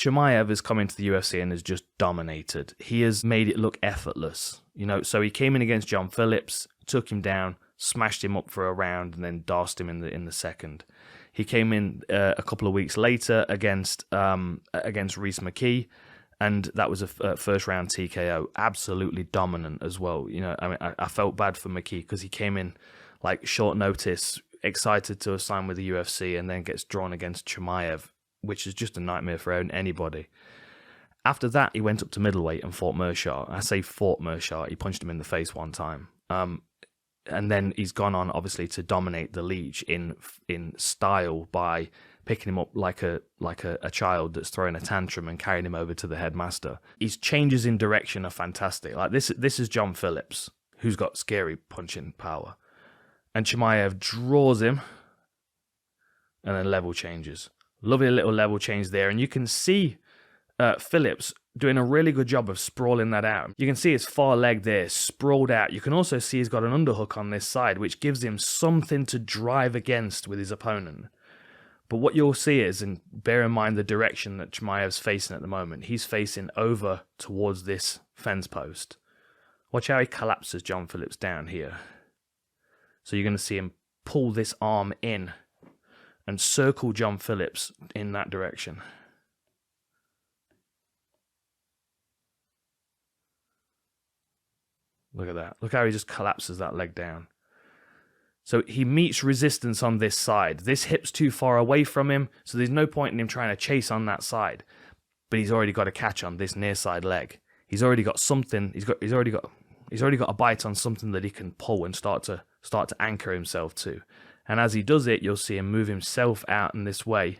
Chimaev has come into the UFC and has just dominated. He has made it look effortless. So he came in against John Phillips, took him down, smashed him up for a round, and then doused him in the second. He came in a couple of weeks later against Rhys McKee, and that was a first round TKO. Absolutely dominant as well. I felt bad for McKee because he came in like short notice, excited to sign with the UFC, and then gets drawn against Chimaev, which is just a nightmare for anybody. After that, he went up to middleweight and fought Meerschaert. I say fought Meerschaert. He punched him in the face one time. And then he's gone on, obviously, to dominate the Leech in style by picking him up like a child that's throwing a tantrum and carrying him over to the headmaster. His changes in direction are fantastic. Like this is John Phillips, who's got scary punching power. And Chimaev draws him and then level changes. Lovely little level change there. And you can see Phillips doing a really good job of sprawling that out. You can see his far leg there sprawled out. You can also see he's got an underhook on this side, which gives him something to drive against with his opponent. But what you'll see is, and bear in mind the direction that Chimaev's facing at the moment, he's facing over towards this fence post. Watch how he collapses John Phillips down here. So you're going to see him pull this arm in and circle John Phillips in that direction. Look at that. Look how he just collapses that leg down. So he meets resistance on this side. This hip's too far away from him, so there's no point in him trying to chase on that side. But he's already got a catch on this near side leg. He's already got something. He's already got a bite on something that he can pull and start to anchor himself to. And as he does it, you'll see him move himself out in this way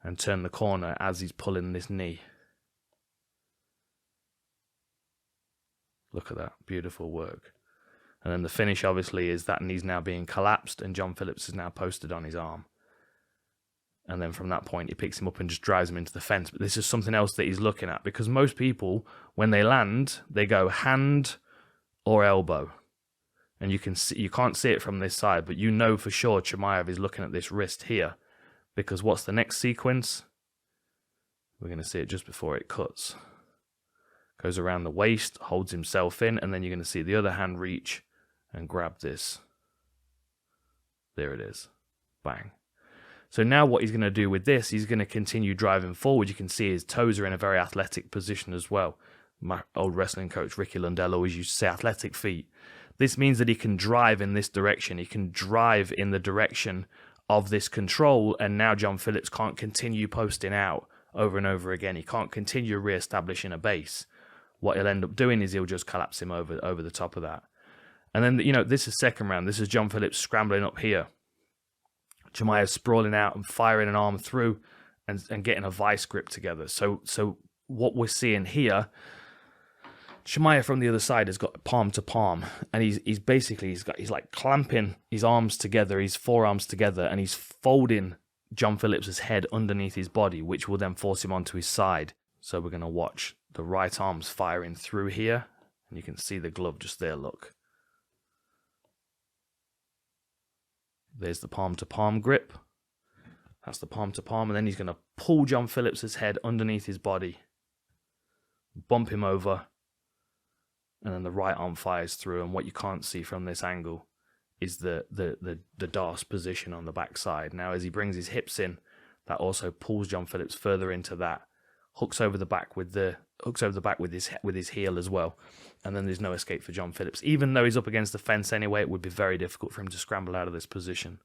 and turn the corner as he's pulling this knee. Look at that. Beautiful work. And then the finish, obviously, is that knee's now being collapsed and John Phillips is now posted on his arm. And then from that point, he picks him up and just drives him into the fence. But this is something else that he's looking at, because most people, when they land, they go hand or elbow. And you can't see it from this side, but you know for sure Chimaev is looking at this wrist here. Because what's the next sequence? We're going to see it just before it cuts. Goes around the waist, holds himself in, and then you're going to see the other hand reach and grab this. There it is. Bang. So now what he's going to do with this, he's going to continue driving forward. You can see his toes are in a very athletic position as well. My old wrestling coach, Ricky Lundell, always used to say athletic feet. This means that he can drive in this direction. He can drive in the direction of this control, and now John Phillips can't continue posting out over and over again. He can't continue re-establishing a base. What he'll end up doing is he'll just collapse him over the top of that. And then, this is second round. This is John Phillips scrambling up here. Chimaev sprawling out and firing an arm through and getting a vice grip together. So what we're seeing here, Chimaev from the other side has got palm to palm, and he's like clamping his arms together, his forearms together, and he's folding John Phillips's head underneath his body, which will then force him onto his side. So we're going to watch the right arm's firing through here, and you can see the glove just there, look. There's the palm-to-palm grip. That's the palm-to-palm, and then he's going to pull John Phillips's head underneath his body, bump him over, and then the right arm fires through, and what you can't see from this angle is the DARS position on the backside. Now, as he brings his hips in, that also pulls John Phillips further into that. Hooks over the back with his heel as well, and then there's no escape for John Phillips. Even though he's up against the fence anyway, it would be very difficult for him to scramble out of this position.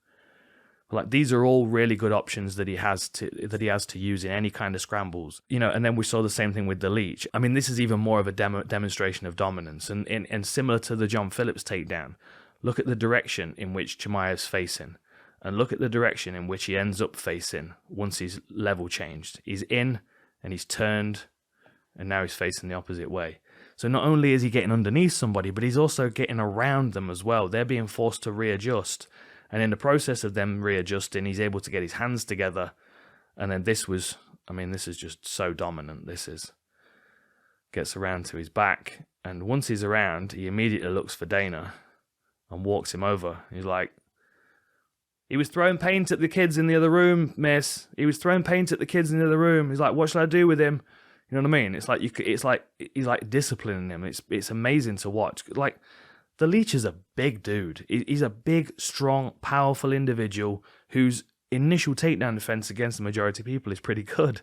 But these are all really good options that he has to use in any kind of scrambles, And then we saw the same thing with the Leech. I mean, this is even more of a demonstration of dominance, and similar to the John Phillips takedown. Look at the direction in which Chimaev's facing, and look at the direction in which he ends up facing once he's level changed. He's in. And he's turned, and now he's facing the opposite way. So not only is he getting underneath somebody, but he's also getting around them as well. They're being forced to readjust. And in the process of them readjusting, he's able to get his hands together. And then this is just so dominant. Gets around to his back. And once he's around, he immediately looks for Dana and walks him over. He's like, He was throwing paint at the kids in the other room, miss. He was throwing paint at the kids in the other room. He's like, what should I do with him? You know what I mean? It's like he's like disciplining him. It's amazing to watch. Like, the Leech is a big dude. He's a big, strong, powerful individual whose initial takedown defense against the majority of people is pretty good.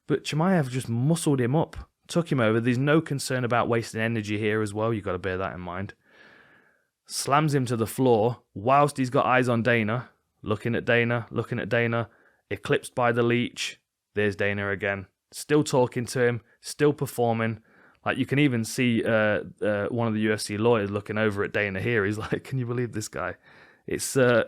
But Chimaev just muscled him up, took him over. There's no concern about wasting energy here as well. You've got to bear that in mind. Slams him to the floor whilst he's got eyes on Dana. Looking at Dana, eclipsed by the Leech. There's Dana again. Still talking to him, still performing. Like, you can even see one of the UFC lawyers looking over at Dana here. He's like, can you believe this guy? It's, I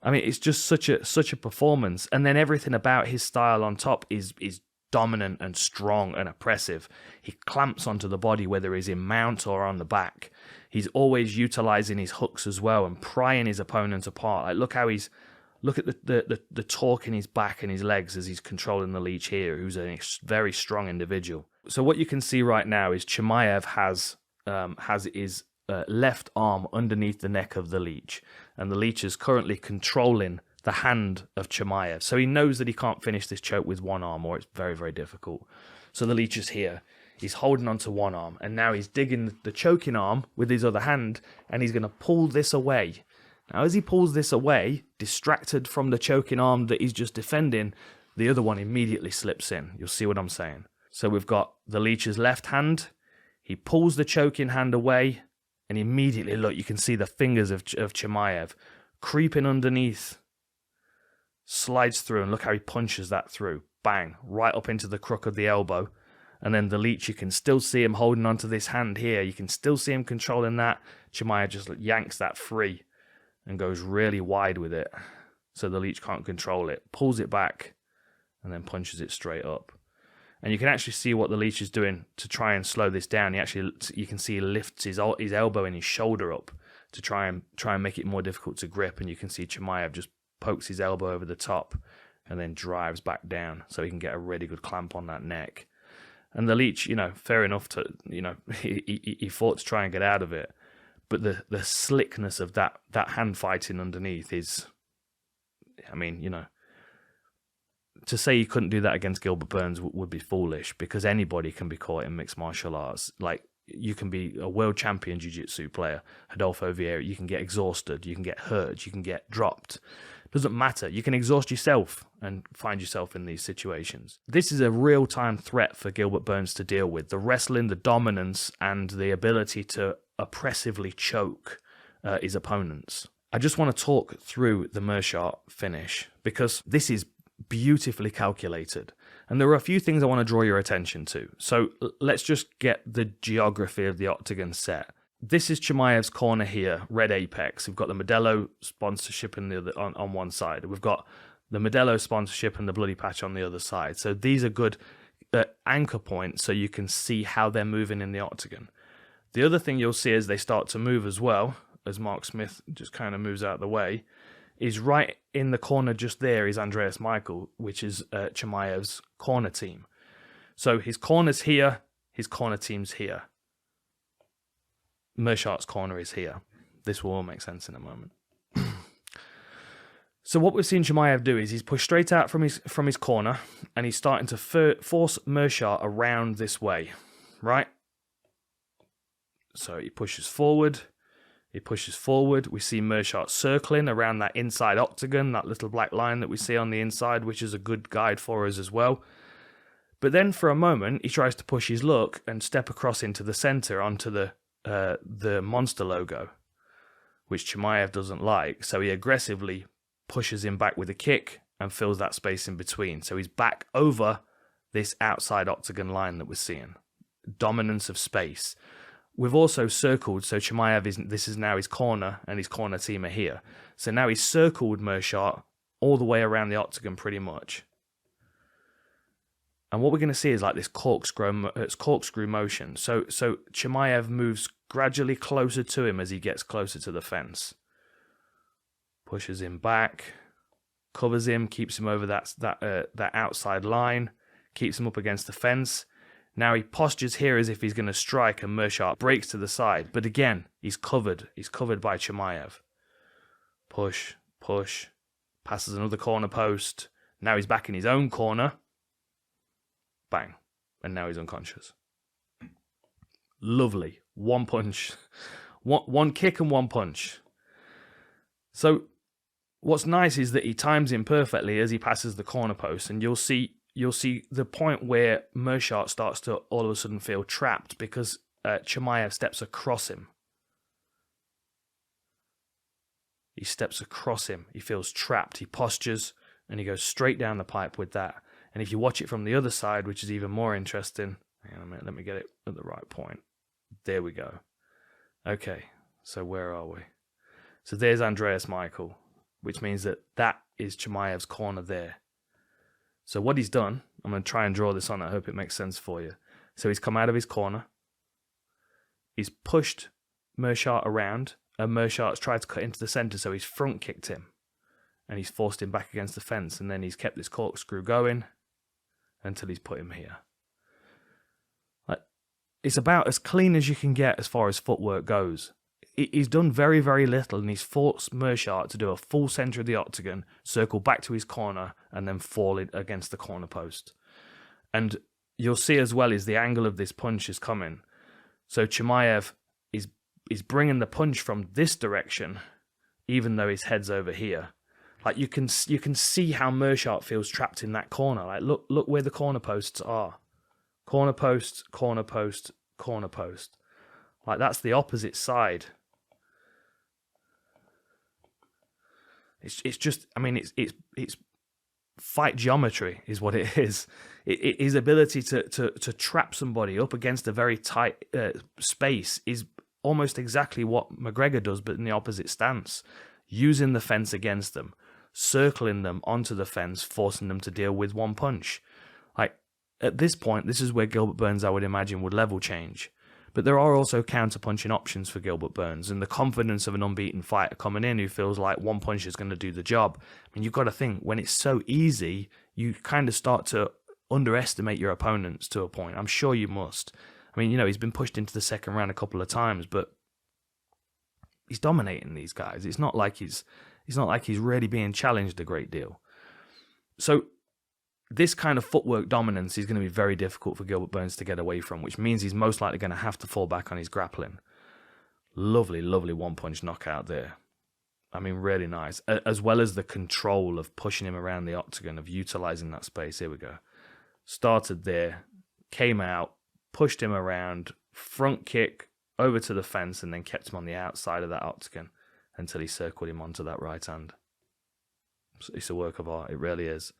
mean, it's just such a performance. And then everything about his style on top is dominant and strong and oppressive. He clamps onto the body, whether he's in mount or on the back. He's always utilizing his hooks as well and prying his opponent apart. Like, look at the torque in his back and his legs as he's controlling the Leech here, who's a very strong individual. So what you can see right now is Chimaev has his left arm underneath the neck of the Leech, and the Leech is currently controlling the hand of Chimaev. So he knows that he can't finish this choke with one arm, or it's very, very difficult. So the Leech is here. He's holding onto one arm, and now he's digging the choking arm with his other hand, and he's going to pull this away. Now, as he pulls this away, distracted from the choking arm that he's just defending, the other one immediately slips in. You'll see what I'm saying. So we've got the Leech's left hand. He pulls the choking hand away, and immediately, look, you can see the fingers of Chimaev creeping underneath, slides through, and look how he punches that through. Bang, right up into the crook of the elbow. And then the Leech, you can still see him holding onto this hand here. You can still see him controlling that. Chimaev just yanks that free and goes really wide with it. So the Leech can't control it. Pulls it back and then punches it straight up. And you can actually see what the Leech is doing to try and slow this down. You can see he lifts his elbow and his shoulder up to try and make it more difficult to grip. And you can see Chimaev just pokes his elbow over the top and then drives back down so he can get a really good clamp on that neck. And the Leech, fair enough to, he fought to try and get out of it. But the slickness of that hand fighting underneath is, to say you couldn't do that against Gilbert Burns would be foolish, because anybody can be caught in mixed martial arts. Like, you can be a world champion jiu-jitsu player, Rodolfo Vieira, you can get exhausted, you can get hurt, you can get dropped. Doesn't matter. You can exhaust yourself and find yourself in these situations. This is a real-time threat for Gilbert Burns to deal with. The wrestling, the dominance, and the ability to oppressively choke his opponents. I just want to talk through the Meerschaert finish, because this is beautifully calculated. And there are a few things I want to draw your attention to. So let's just get the geography of the Octagon set. This is Chimaev's corner here, red apex. We've got the Modelo sponsorship in the other, on one side. We've got the Modelo sponsorship and the bloody patch on the other side. So these are good anchor points so you can see how they're moving in the Octagon. The other thing you'll see as they start to move as well, as Mark Smith just kind of moves out of the way, is right in the corner just there is Andreas Michael, which is Chimaev's corner team. So his corner's here, his corner team's here. Meerschaert's corner is here. This will all make sense in a moment. So what we've seen Chimaev do is he's pushed straight out from his corner, and he's starting to force Meerschaert around this way, right? So he pushes forward. We see Meerschaert circling around that inside octagon, that little black line that we see on the inside, which is a good guide for us as well. But then for a moment, he tries to push his luck and step across into the center onto the monster logo, which Chimaev doesn't like. So he aggressively pushes him back with a kick and fills that space in between. So he's back over this outside octagon line that we're seeing. Dominance of space. We've also circled, so Chimaev this is now his corner, and his corner team are here. So now he's circled Meerschaert all the way around the octagon pretty much. And what we're going to see is like this corkscrew motion. So Chimaev moves gradually closer to him as he gets closer to the fence. Pushes him back, covers him, keeps him over that outside line, keeps him up against the fence. Now he postures here as if he's going to strike, and Meerschaert breaks to the side. But again, he's covered. He's covered by Chimaev. push, passes another corner post. Now he's back in his own corner. Bang. And now he's unconscious. Lovely. One punch. One kick and one punch. So what's nice is that he times him perfectly as he passes the corner post, and you'll see the point where Meerschaert starts to all of a sudden feel trapped because Chimaev steps across him. He steps across him. He feels trapped. He postures, and he goes straight down the pipe with that. And if you watch it from the other side, which is even more interesting, hang on a minute, let me get it at the right point. There we go. Okay, so where are we? So there's Andreas Michael, which means that is Chimaev's corner there. So what he's done, I'm going to try and draw this on, I hope it makes sense for you. So he's come out of his corner. He's pushed Meerschaert around, and Meerschaert's tried to cut into the centre, so he's front kicked him. And he's forced him back against the fence, and then he's kept this corkscrew going until he's put him here. It's about as clean as you can get as far as footwork goes. He's done very, very little, and he's forced Meerschaert to do a full centre of the octagon, circle back to his corner, and then fall against the corner post. And you'll see as well is the angle of this punch is coming. So Chimaev is bringing the punch from this direction, even though his head's over here. Like you can see how Meerschaert feels trapped in that corner. Like look where the corner posts are. Corner post, corner post, corner post. Like that's the opposite side. It's just, I mean, it's fight geometry is what it is. His ability to trap somebody up against a very tight space is almost exactly what McGregor does, but in the opposite stance. Using the fence against them, circling them onto the fence, forcing them to deal with one punch. Like, at this point, this is where Gilbert Burns, I would imagine, would level change. But there are also counter-punching options for Gilbert Burns, and the confidence of an unbeaten fighter coming in who feels like one punch is going to do the job. I mean, you've got to think, when it's so easy, you kind of start to underestimate your opponents to a point. I'm sure you must. I mean, he's been pushed into the second round a couple of times, but he's dominating these guys. It's not like he's really being challenged a great deal. So this kind of footwork dominance is going to be very difficult for Gilbert Burns to get away from, which means he's most likely going to have to fall back on his grappling. Lovely, lovely one-punch knockout there. I mean, really nice. As well as the control of pushing him around the octagon, of utilising that space. Here we go. Started there, came out, pushed him around, front kick, over to the fence, and then kept him on the outside of that octagon until he circled him onto that right hand. It's a work of art, it really is.